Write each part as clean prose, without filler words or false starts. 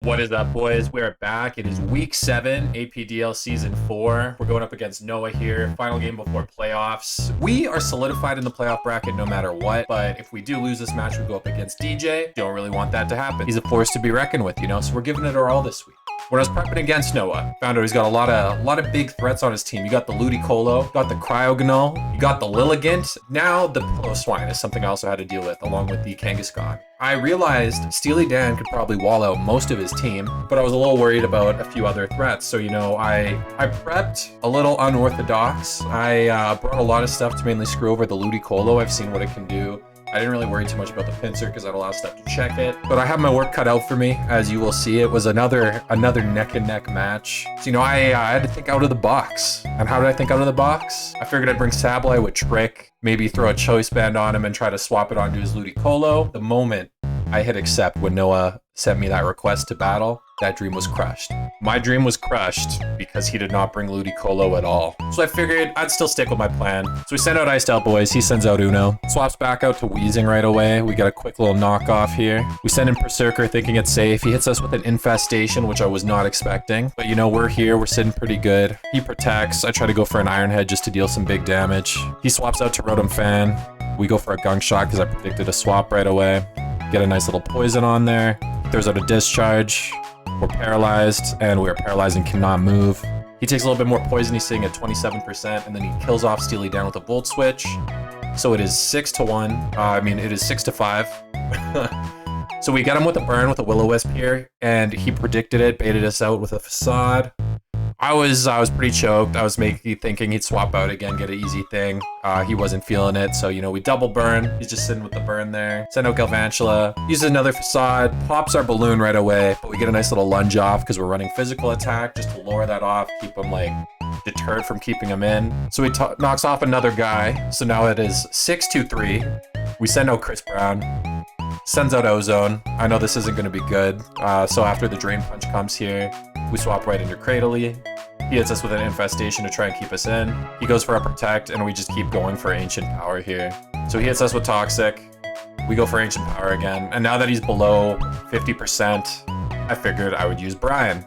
What is up, boys? We're back. It is week 7, Apdl season 4. We're going up against Noah here. Final game before playoffs. We are solidified in the playoff bracket no matter what, but if we do lose this match, we go up against DJ. Don't really want that to happen. He's a force to be reckoned with, so we're giving it our all this week. When I was prepping against Noah, found out he's got a lot of big threats on his team. You got the Ludicolo, you got the Cryogonal, you got the Lilligant. Now the Piloswine is something I also had to deal with, along with the Kangaskhan. I realized Steely Dan could probably wall out most of his team, but I was a little worried about a few other threats. So, I prepped a little unorthodox. I brought a lot of stuff to mainly screw over the Ludicolo. I've seen what it can do. I didn't really worry too much about the pincer because I had a lot of stuff to check it. But I have my work cut out for me. As you will see, it was another neck and neck match. So, I had to think out of the box. And how did I think out of the box? I figured I'd bring Sableye with Trick, maybe throw a Choice Band on him and try to swap it onto his Ludicolo. The moment I hit accept when Noah sent me that request to battle, that dream was crushed. My dream was crushed because he did not bring Ludicolo at all. So I figured I'd still stick with my plan. So we send out Eiscues boys, he sends out Uno. Swaps back out to Wheezing right away. We got a quick little knockoff here. We send in Berserker thinking it's safe. He hits us with an Infestation, which I was not expecting. But we're here, we're sitting pretty good. He protects. I try to go for an Iron Head just to deal some big damage. He swaps out to Rotom Fan. We go for a Gunk Shot because I predicted a swap right away. Get a nice little poison on there. Throws out a Discharge. We're paralyzed, and we are paralyzed and cannot move. He takes a little bit more poison. He's sitting at 27%, and then he kills off Steely Dan with a Volt Switch. So it is 6-1. It is 6-5. So we get him with a burn with a Will-O-Wisp here, and he predicted it, baited us out with a Facade. I was pretty choked. I was thinking he'd swap out again, get an easy thing. He wasn't feeling it, so we double burn. He's just sitting with the burn there. Send out Galvantula, uses another Facade, pops our balloon right away, but we get a nice little lunge off because we're running physical attack just to lure that off, keep him deterred from keeping him in. So he knocks off another guy. So now it is 6-2-3. We send out Chris Brown. Sends out Ozone. I know this isn't going to be good. So after the Drain Punch comes here, we swap right into Cradily. He hits us with an Infestation to try and keep us in. He goes for a Protect, and we just keep going for Ancient Power here. So he hits us with Toxic. We go for Ancient Power again. And now that he's below 50%, I figured I would use Brian.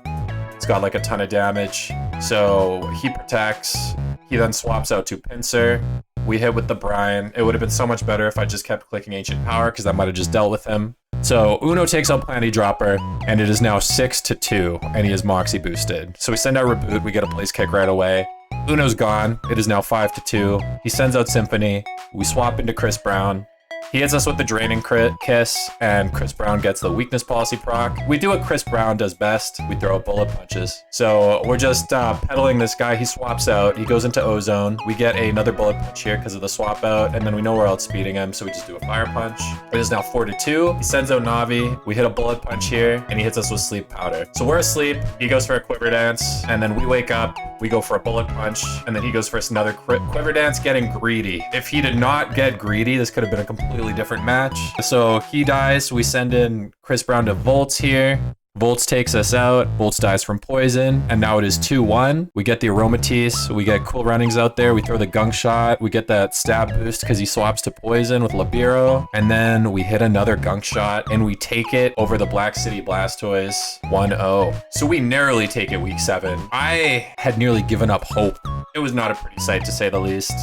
It's got a ton of damage. So he protects. He then swaps out to Pinsir. We hit with the Brian. It would have been so much better if I just kept clicking Ancient Power because that might have just dealt with him. So Uno takes out Planty Dropper, and it is now 6-2, and he is Moxie boosted. So we send out Reboot, we get a Place Kick right away. Uno's gone. It is now 5-2. He sends out Symphony. We swap into Chris Brown. He hits us with the Draining Kiss, and Chris Brown gets the Weakness Policy proc. We do what Chris Brown does best. We throw out Bullet Punches. So we're just pedaling this guy. He swaps out. He goes into Ozone. We get another Bullet Punch here because of the swap out, and then we know we're outspeeding him, so we just do a Fire Punch. It is now 4-2. He sends out Navi. We hit a Bullet Punch here, and he hits us with Sleep Powder. So we're asleep. He goes for a Quiver Dance, and then we wake up. We go for a Bullet Punch, and then he goes for another Quiver Dance, getting greedy. If he did not get greedy, this could have been a completely different match. So he dies. We send in Chris Brown to Volts here. Volts takes us out. Volts dies from poison, and now it is 2-1. We get the Aromatisse. We get Cool Runnings out there. We throw the Gunk Shot. We get that stab boost because he swaps to poison with Libero, and then we hit another Gunk Shot, and we take it over the Black City Blastoise 1-0. So we narrowly take it week 7. I had nearly given up hope. It was not a pretty sight, to say the least.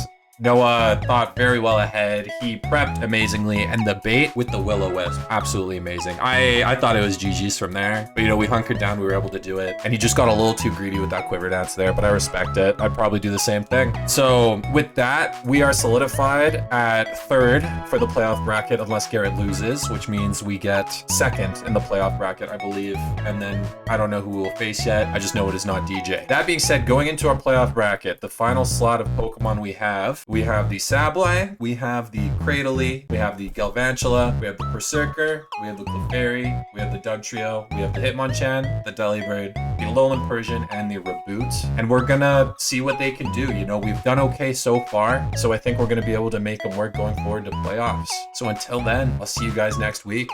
Noah thought very well ahead. He prepped amazingly, and the bait with the Will-O-Wisp, absolutely amazing. I thought it was GG's from there, but we hunkered down, we were able to do it, and he just got a little too greedy with that Quiver Dance there, but I respect it. I'd probably do the same thing. So with that, we are solidified at 3rd for the playoff bracket unless Garrett loses, which means we get 2nd in the playoff bracket, I believe, and then I don't know who we will face yet. I just know it is not DJ. That being said, going into our playoff bracket, the final slot of Pokemon we have the Sableye, we have the Cradily, we have the Galvantula, we have the Berserker, we have the Clefairy, we have the Dugtrio, we have the Hitmonchan, the Delibird, the Alolan Persian, and the Reboot. And we're gonna see what they can do. We've done okay so far, so I think we're gonna be able to make them work going forward to playoffs. So until then, I'll see you guys next week.